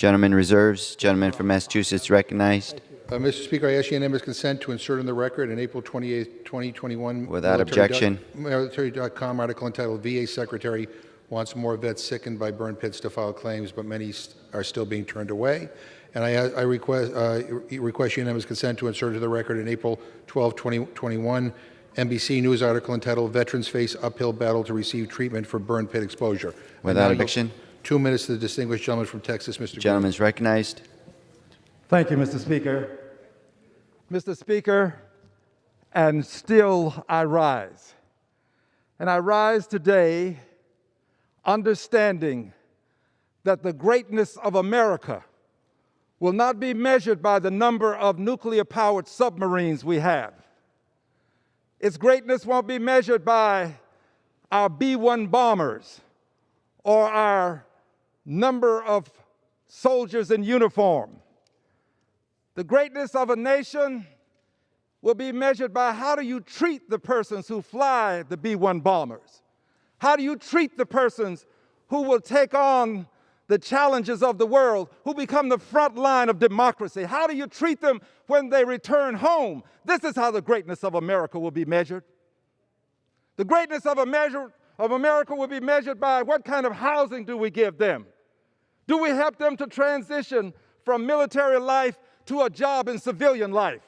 Gentleman reserves. Gentleman from Massachusetts recognized. Mr. Speaker, I ask unanimous consent to insert in the record an April 28, 2021 Without objection. Military.com article entitled VA Secretary Wants More Vets Sickened by Burn Pits to File Claims, but many are still being turned away. And I request unanimous consent to insert into the record an April 12, 2021 NBC News article entitled Veterans Face Uphill Battle to Receive Treatment for Burn Pit Exposure. Without objection. 2 minutes to the distinguished gentleman from Texas, Mr. Gentleman is recognized. Thank you, Mr. Speaker. Mr. Speaker, and still I rise. And I rise today understanding that the greatness of America will not be measured by the number of nuclear-powered submarines we have. Its greatness won't be measured by our B-1 bombers or our number of soldiers in uniform. The greatness of a nation will be measured by how do you treat the persons who fly the B-1 bombers? How do you treat the persons who will take on the challenges of the world, who become the front line of democracy? How do you treat them when they return home? This is how the greatness of America will be measured. The greatness of America will be measured by what kind of housing do we give them? Do we help them to transition from military life to a job in civilian life?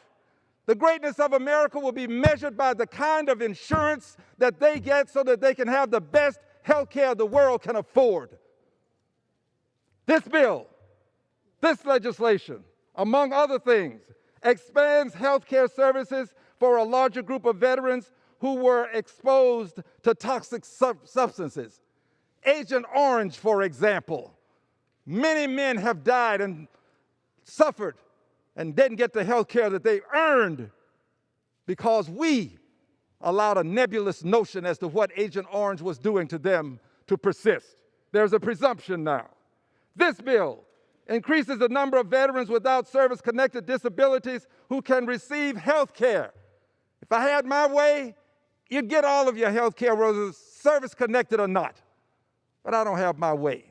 The greatness of America will be measured by the kind of insurance that they get so that they can have the best health care the world can afford. This bill, this legislation, among other things, expands health care services for a larger group of veterans who were exposed to toxic substances. Agent Orange, for example. Many men have died and suffered and didn't get the health care that they earned because we allowed a nebulous notion as to what Agent Orange was doing to them to persist. There's a presumption now. This bill increases the number of veterans without service-connected disabilities who can receive health care. If I had my way, you'd get all of your health care, whether it's service-connected or not. But I don't have my way.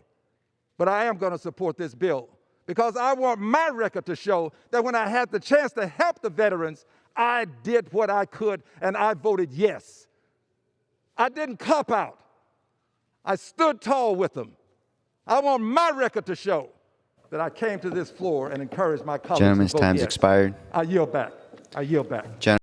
But I am going to support this bill because I want my record to show that when I had the chance to help the veterans, I did what I could and I voted yes. I didn't cop out. I stood tall with them. I want my record to show that I came to this floor and encouraged my colleagues to vote yes. Gentleman's time's expired. I yield back.